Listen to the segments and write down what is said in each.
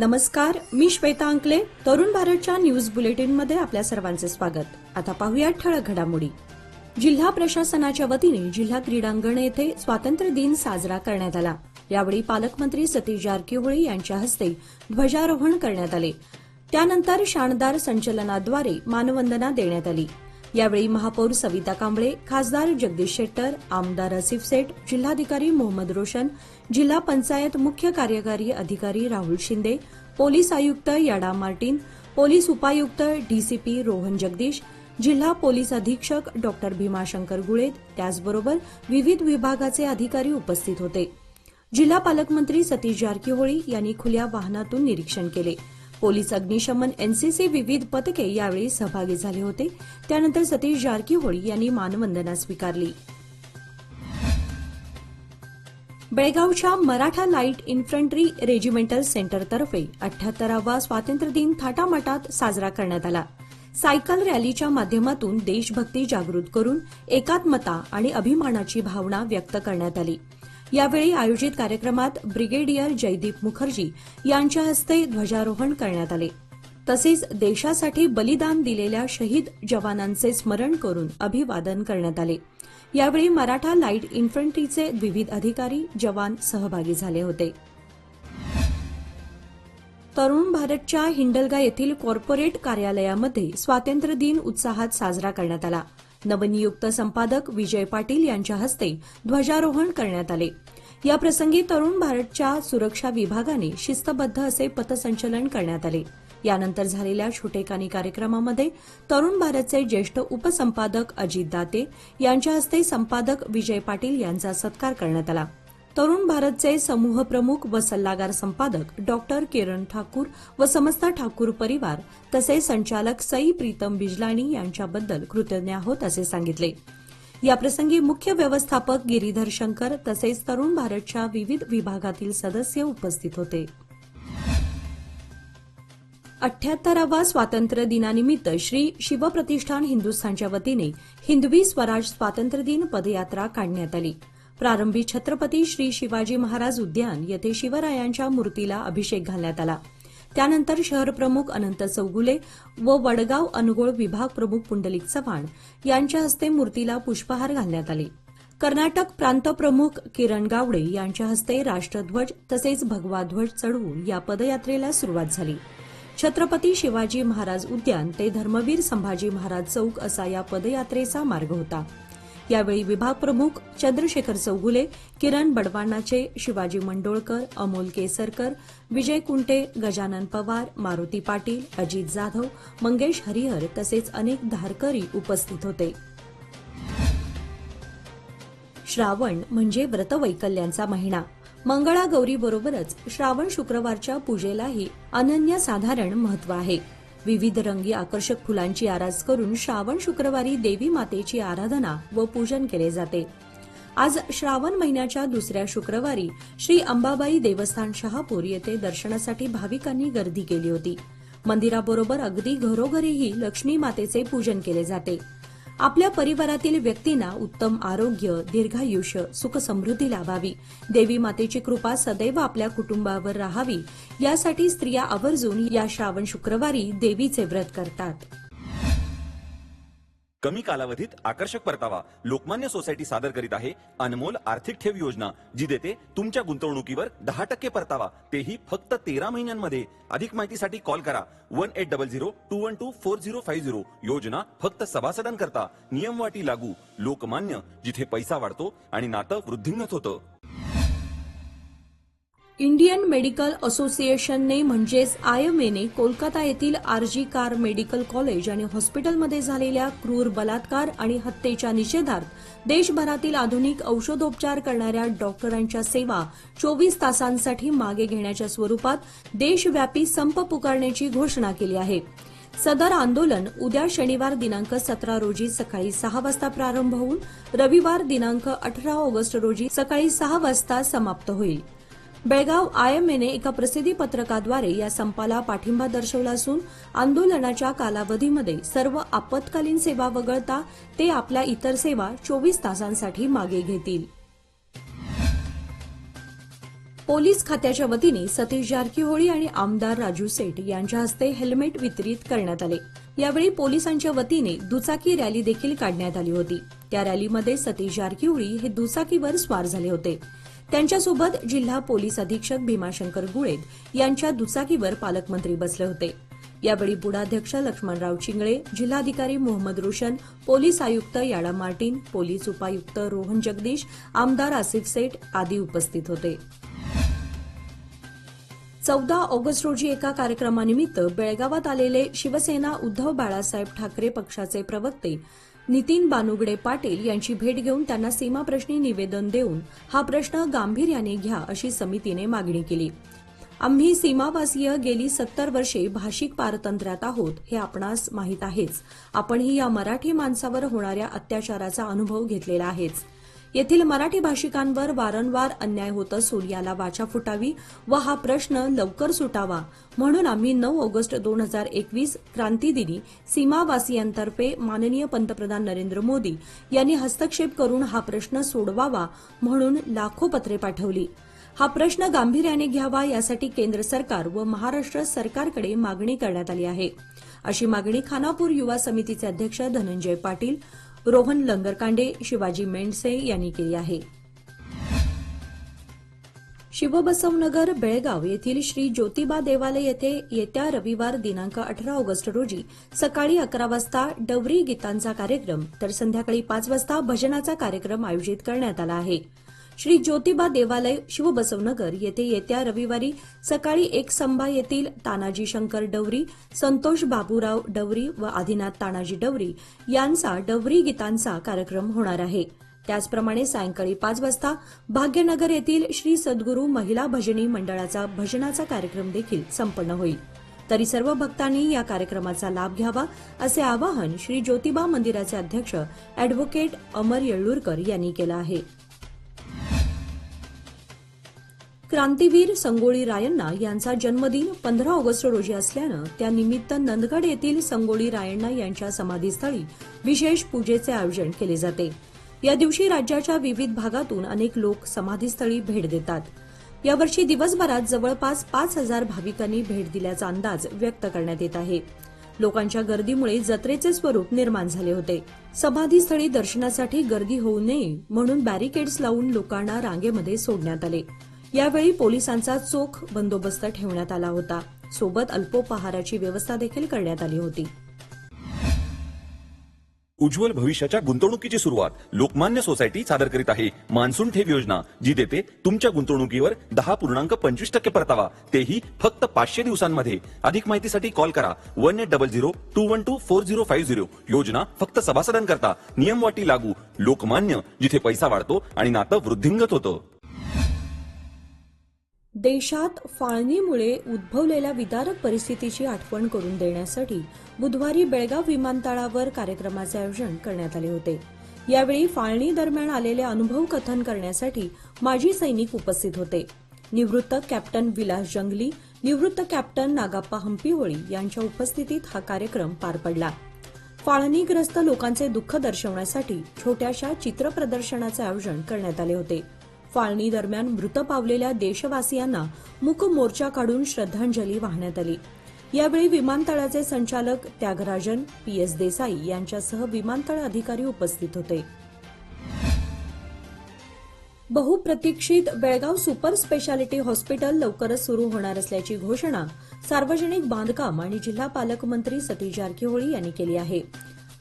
नमस्कार, मी श्वेता अंकले. तरुण भारतच्या न्यूज बुलेटिनमध्ये आपल्या सर्वांचे स्वागत. आता पाहूया ठळक घडामोडी. जिल्हा प्रशासनाच्या वतीने जिल्हा क्रीडांगण येथे स्वातंत्र्य दिन साजरा करण्यात आला. यावेळी पालकमंत्री सतीश जारकिहोळी यांच्या हस्ते ध्वजारोहण करण्यात आले. त्यानंतर शानदार संचलनाद्वारे मानवंदना देण्यात आली. यावेळी महापौर सविता कांबळे, खासदार जगदीश शेट्टर, आमदार आसिफ सेठ, जिल्हाधिकारी मोहम्मद रोशन, जिल्हा पंचायत मुख्य कार्यकारी अधिकारी राहुल शिंदे, पोलीस आयुक्त याडा मार्टिन, पोलीस उपायुक्त डीसीपी रोहन जगदीश, जिल्हा पोलीस अधीक्षक डॉ भीमाशंकर गुळेद, त्याचबरोबर विविध विभागाचे अधिकारी उपस्थित होते. जिल्हा पालकमंत्री सतीश जारकिहोळी यांनी खुल्या वाहनातून निरीक्षण केले. पोलीस, अग्निशमन, एनसीसी विविध पथके यावेळी सहभागी झाले होते. त्यानंतर सतीश जारकिहोळी यांनी मानवंदना स्वीकारली. बेळगावच्या मराठा लाईट इन्फंट्री रेजिमेंटल सेंटरतर्फे 78वा स्वातंत्र्य दिन थाटामाटात साजरा करण्यात आला. सायकल रॅलीच्या माध्यमातून देशभक्ती जागृत करून एकात्मता आणि अभिमानाची भावना व्यक्त करण्यात आली. यावेळी आयोजित कार्यक्रमात ब्रिगेडियर जयदीप मुखर्जी यांच्या हस्ते ध्वजारोहण करण्यात आले. तसेच देशासाठी बलिदान दिलेल्या शहीद जवानांचे स्मरण करून अभिवादन करण्यात आले. यावेळी मराठा लाईट इन्फंट्रीचे विविध अधिकारी, जवान सहभागी झाले होते. तरुण भारतच्या हिंडलगा येथील कॉर्पोरेट कार्यालयामध्ये स्वातंत्र्य दिन उत्साहात साजरा करण्यात आला. नवनियुक्त संपादक विजय पाटील यांच्या हस्ते ध्वजारोहण करण्यात आले. याप्रसंगी तरुण भारतच्या सुरक्षा विभागाने शिस्तबद्ध असे पथसंचलन करण्यात आले. यानंतर झालेल्या छोटेखानी कार्यक्रमामध्ये तरुण भारतचे ज्येष्ठ उपसंपादक अजित दाते यांच्या हस्ते संपादक विजय पाटील यांचा सत्कार करण्यात आला. तरुण भारतचे समूह प्रमुख व सल्लागार संपादक डॉ किरण ठाकूर व समस्त ठाकूर परिवार तसेच संचालक सई प्रीतम बिजलाणी यांच्याबद्दल कृतज्ञ आहोत असे सांगितले. याप्रसंगी मुख्य व्यवस्थापक गिरीधर शंकर तसेच तरुण भारतच्या विविध विभागातील सदस्य उपस्थित होते. 78वा स्वातंत्र्य दिनानिमित्त श्री शिवप्रतिष्ठान हिंदुस्थानच्या वतीने हिंदवी स्वराज स्वातंत्र्य दिन पदयात्रा काढण्यात आली. प्रारंभी छत्रपती श्री शिवाजी महाराज उद्यान येथे शिवरायांच्या मूर्तीला अभिषेक घालण्यात आला. त्यानंतर शहर प्रमुख अनंत चौगुले व वडगाव अनुगोळ विभाग प्रमुख पुंडलिक चव्हाण यांच्या हस्ते मूर्तीला पुष्पहार घालण्यात आले. कर्नाटक प्रांत प्रमुख किरण गावडे यांच्या हस्ते राष्ट्रध्वज तसेच भगवा ध्वज चढवून या पदयात्रेला सुरुवात झाली. छत्रपती शिवाजी महाराज उद्यान ते धर्मवीर संभाजी महाराज चौक असा या पदयात्रेचा मार्ग होता. यावेळी विभाग प्रमुख चंद्रशेखर चौगुले, किरण बडवानाचे, शिवाजी मंडोळकर, अमोल केसरकर, विजय कुंटे, गजानन पवार, मारुती पाटील, अजित जाधव, मंगेश हरिहर तसेच अनेक धारकरी उपस्थित होते. श्रावण म्हणजे व्रतवैकल्यांचा महिना. मंगळागौरीबरोबरच श्रावण शुक्रवारच्या पूजेलाही अनन्यसाधारण महत्त्व आहे. विविध रंगी आकर्षक फुलांची आरास करून श्रावण शुक्रवारी देवी मातेची आराधना व पूजन केले जाते. आज श्रावण महिन्याच्या दुसऱ्या शुक्रवारी श्री अंबाबाई देवस्थान शहापूर येथे दर्शनासाठी भाविकांनी गर्दी केली होती. मंदिराबरोबर अगदी घरोघरीही लक्ष्मी मातेचे पूजन केले जाते. आपल्या परिवारातील व्यक्तींना उत्तम आरोग्य, दीर्घायुष्य, सुखसमृद्धी लाभावी, देवी मातेची कृपा सदैव आपल्या कुटुंबावर राहावी यासाठी स्त्रिया आवर्जून या श्रावण शुक्रवारी देवीचे व्रत करतात. कमी कालावधीत आकर्षक परतावा लोकमान्य सोसायटी सादर करीत आहे अनमोल आर्थिक ठेव योजना, जी देते तुमच्या गुंतवणुकीवर 10% परतावा, तेही फक्त 13 महिन्यांमध्ये. अधिक माहितीसाठी कॉल करा 1800-212-4050. योजना फक्त सभासदांकरता. नियम वाटी लागू. लोकमान्य, जिथे पैसा वाढतो आणि नातं वृद्धिंगत होतं. इंडियन मेडिकल असोसिएशनने म्हणजेच आयएमएने कोलकाता येथील आरजी कार मेडिकल कॉलेज आणि हॉस्पिटलमध्ये झालेल्या क्रूर बलात्कार आणि हत्येच्या निषेधार्थ देशभरातील आधुनिक औषधोपचार करणाऱ्या डॉक्टरांच्या सेवा 24 तासांसाठी मागे घेण्याच्या स्वरूपात देशव्यापी संप पुकारण्याची घोषणा केली आहे. सदर आंदोलन उद्या शनिवार दिनांक 17 रोजी सकाळी 6 वाजता प्रारंभ होऊन रविवार दिनांक 18 ऑगस्ट रोजी सकाळी 6 वाजता समाप्त होईल. बेळगाव आयएमएने एका प्रसिद्धी पत्रकाद्वारे या संपाला पाठिंबा दर्शवला असून आंदोलनाच्या कालावधीमध्ये सर्व आपत्कालीन सेवा वगळता ते आपल्या इतर सेवा 24 तासांसाठी मागे घेतील. पोलीस खात्याच्या वतीने सतीश जारकीहोळी आणि आमदार राजू सेठ यांच्या हस्ते हेल्मेट वितरित करण्यात आले। यावेळी पोलिसांच्या वतीने दुचाकी रॅली देखील काढण्यात आली होती। त्या रॅलीमध्ये सतीश जारकीहोळी हे दुचाकीवर स्वार झाले होते। त्यांच्यासोबत जिल्हा पोलीस अधीक्षक भीमाशंकर गुळेद यांच्या दुचाकीवर पालकमंत्री बसले होते। यावेळी बुडाध्यक्ष लक्ष्मणराव चिंगळे, जिल्हाधिकारी मोहम्मद रोशन, पोलीस आयुक्त याडा मार्टिन, पोलीस उपायुक्त रोहन जगदीश, आमदार आसिफ सेठ आदी उपस्थित होते। 14 ऑगस्ट रोजी एका कार्यक्रमानिमित्त बेळगावात आलेले शिवसेना उद्धव बाळासाहेब ठाकरे पक्षाचे प्रवक्ते नितीन बानुगडे पाटील यांची भेट घेऊन त्यांना सीमाप्रश्नी निवेदन देऊन हा प्रश्न गांभीर्याने घ्या अशी समितीने मागणी केली। आम्ही सीमावासीय गेली 70 वर्षे भाषिक पारतंत्र्यात आहोत हे आपणास माहीत आहेच। आपणही या मराठी माणसावर होणाऱ्या अत्याचाराचा अनुभव घेतलेला आहेच। येथील मराठी भाषिकांवर वारंवार अन्याय होत असून याला वाचा फुटावी व हा प्रश्न लवकर सुटावा म्हणून आम्ही 9 ऑगस्ट 2021 क्रांतीदिनी सीमावासियांतर्फे माननीय पंतप्रधान नरेंद्र मोदी यांनी हस्तक्षेप करून हा प्रश्न सोडवावा म्हणून लाखो पत्रे पाठवली। हा प्रश्न गांभीर्याने घ्यावा यासाठी केंद्र सरकार व महाराष्ट्र सरकारकडे मागणी करण्यात आली आहे। अशी मागणी खानापूर युवा समितीचे अध्यक्ष धनंजय पाटील, रोहन लंगरकांडे, शिवाजी मेंढसे यांनी केली आहे। शिवबसवनगर बेळगाव येथील श्री ज्योतिबा देवालय येथे येत्या रविवार दिनांक 18 ऑगस्ट रोजी सकाळी 11 वाजता डवरी गीतांचा कार्यक्रम तर संध्याकाळी 5 वाजता भजनाचा कार्यक्रम आयोजित करण्यात आला आहे। श्री ज्योतिबा देवालय शिवबसवनगर येथे येत्या रविवारी सकाळी 1 संभा येथील तानाजी शंकर डवरी, संतोष बाबूराव डवरी व आदिनाथ तानाजी डवरी यांचा डवरी गीतांचा कार्यक्रम होणार आहे। त्याचप्रमाणे सायंकाळी 5 वाजता भाग्यनगर येथील श्री सद्गुरू महिला भजनी मंडळाचा भजनाचा कार्यक्रम देखील संपन्न होईल। तरी सर्व भक्तांनी या कार्यक्रमाचा लाभ घ्यावा असे आवाहन श्री ज्योतिबा मंदिराचे अध्यक्ष अॅडव्होकेट अमर येळ्ळूरकर यांनी केलं आहे। क्रांतीवीर संगोळी रायण्णा यांचा जन्मदिन 15 ऑगस्ट रोजी असल्यानं त्यानिमित्त नंदगड येथील संगोळी रायण्णा यांच्या समाधीस्थळी विशेष पूजेचे आयोजन केले जाते। या दिवशी राज्याच्या विविध भागातून अनेक लोक समाधीस्थळी भेट देतात। यावर्षी दिवसभरात जवळपास 5000 भाविकांनी भेट दिल्याचा अंदाज व्यक्त करण्यात येत आहे। लोकांच्या गर्दीमुळे जत्रेचे स्वरूप निर्माण झाले होते। समाधीस्थळी दर्शनासाठी गर्दी होऊ नये म्हणून बॅरिकेड्स लावून लोकांना रांगेमध्ये सोडण्यात आले। यावेळी पोलिसांचा चोख बंदोबस्त ठेवण्यात आला होता। सोबत अल्पोपहाराची व्यवस्था देखील करण्यात आली होती। उज्ज्वल भविष्याच्या गुंतवणुकीची सुरुवात लोकमान्य सोसायटी सादर करीत आहे मान्सून ठेव योजना, जी देते तुमच्या गुंतवणुकीवर 10.25% परतावा, तेही फक्त 500 दिवसांमध्ये। अधिक माहितीसाठी कॉल करा 1800-212-4050। योजना फक्त सभासदांकरता, नियमवाटी लागू। लोकमान्य, जिथे पैसा वाढतो आणि नातं वृद्धिंगत होतं। देशात फाळणीमुळे उद्भवलेल्या विदारक परिस्थितीची आठवण करून देण्यासाठी बुधवारी बेळगाव विमानतळावर कार्यक्रमाचे आयोजन करण्यात आले होते। यावेळी फाळणी दरम्यान आलेले अनुभव कथन करण्यासाठी माजी सैनिक उपस्थित होते। निवृत्त कॅप्टन विलास जंगली, निवृत्त कॅप्टन नागाप्पा हंपीहोळी यांच्या उपस्थितीत हा कार्यक्रम पार पडला। फाळणीग्रस्त लोकांचे दुःख दर्शवण्यासाठी छोट्याशा चित्रप्रदर्शनाचे आयोजन करण्यात आले होते। फाळणी दरम्यान मृत पावलेल्या देशवासियांना मूक मोर्चा काढून श्रद्धांजली वाहण्यात आली। यावेळी विमानतळाचे संचालक त्यागराजन PS देसाई यांच्यासह विमानतळ अधिकारी उपस्थित होते। बहुप्रतीक्षित बेळगाव सुपर स्पेशालिटी हॉस्पिटल लवकरच सुरू होणार असल्याची घोषणा सार्वजनिक बांधकाम आणि जिल्हा पालकमंत्री सतीश जारकीहोळी यांनी केली आहे।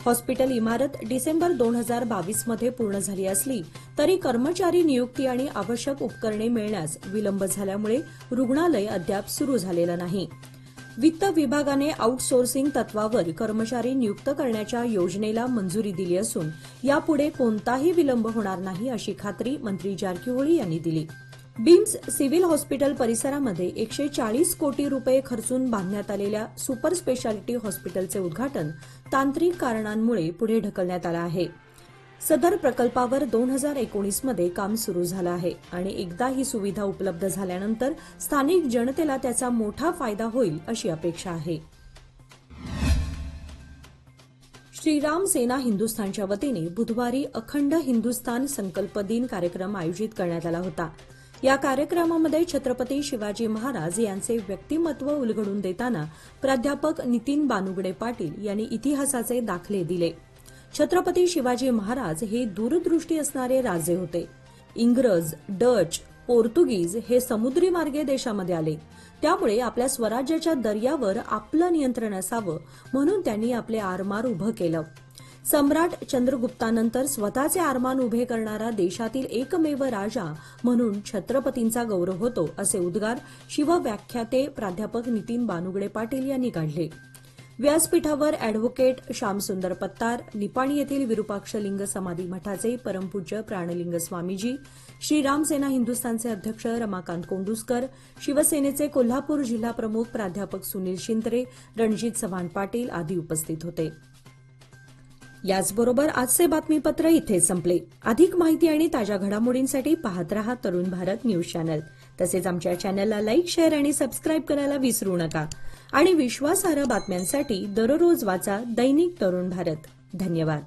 हॉस्पिटल इमारत डिसेंबर 2022 मध्ये पूर्ण झाली असली तरी कर्मचारी नियुक्ती आणि आवश्यक उपकरणे मिळण्यास विलंब झाल्यामुळे रुग्णालय अद्याप सुरू झालेलं नाही। वित्त विभागाने आउटसोर्सिंग तत्वावर कर्मचारी नियुक्त करण्याच्या योजनेला मंजुरी दिली असून यापुढे कोणताही विलंब होणार नाही अशी खात्री मंत्री जारकीहोळी यांनी दिली। बीम्स सिव्हिल हॉस्पिटल परिसरामध्ये 140 कोटी रुपये खर्चून बांधण्यात आलेल्या सुपर स्पेशालिटी हॉस्पिटलचे उद्घाटन तांत्रिक कारणांमुळे पुढे ढकलण्यात आलं आहे। सदर प्रकल्पावर 2019 मध्ये काम सुरू झालं आहे आणि एकदा ही सुविधा उपलब्ध झाल्यानंतर स्थानिक जनतेला त्याचा मोठा फायदा होईल अशी अपेक्षा आहे। श्रीराम सेना हिंदुस्थानच्या वतीने बुधवारी अखंड हिंदुस्थान संकल्प दिन कार्यक्रम आयोजित करण्यात आला होता। या कार्यक्रमामध्ये छत्रपती शिवाजी महाराज यांचे व्यक्तिमत्व उलगडून देताना प्राध्यापक नितीन बानुगडे पाटील यांनी इतिहासाचे दाखले दिले. छत्रपती शिवाजी महाराज हे दूरदृष्टी असणारे राजे होते. इंग्रज, डच, पोर्तुगीज हे समुद्री मार्गे देशामध्ये आले. त्यामुळे आपल्या स्वराज्याच्या दर्यावर आपलं नियंत्रण असावं म्हणून त्यांनी आपले आरमार उभं केलं. सम्राट चंद्रगुप्तानंतर स्वतःचे आरमान उभे करणारा देशातील एकमेव राजा म्हणून छत्रपतींचा गौरव होतो, असे उद्गार शिवव्याख्याते प्राध्यापक नितीन बानुगडे पाटील यांनी काढले. व्यासपीठावर अॅडव्होकेट श्यामसुंदर पत्तार, निपाणी येथील विरुपाक्षलिंग समाधी मठाचे परमपूज्य प्राणलिंग स्वामीजी, श्रीरामसेना हिंदुस्थानचे अध्यक्ष रमाकांत कोंडुस्कर, शिवसेनेचे कोल्हापूर जिल्हा प्रमुख प्राध्यापक सुनील शिंत्रे, रणजित चव्हाण पाटील आदी उपस्थित होते. याचबरोबर आजचे बातमीपत्र इथे संपले. अधिक माहिती आणि ताज्या घडामोडींसाठी पाहत रहा तरुण भारत न्यूज चॅनल. तसेच आमच्या चॅनलला लाईक, शेअर आणि सबस्क्राईब करायला विसरू नका. आणि विश्वासार्ह बातम्यांसाठी दररोज वाचा दैनिक तरुण भारत. धन्यवाद.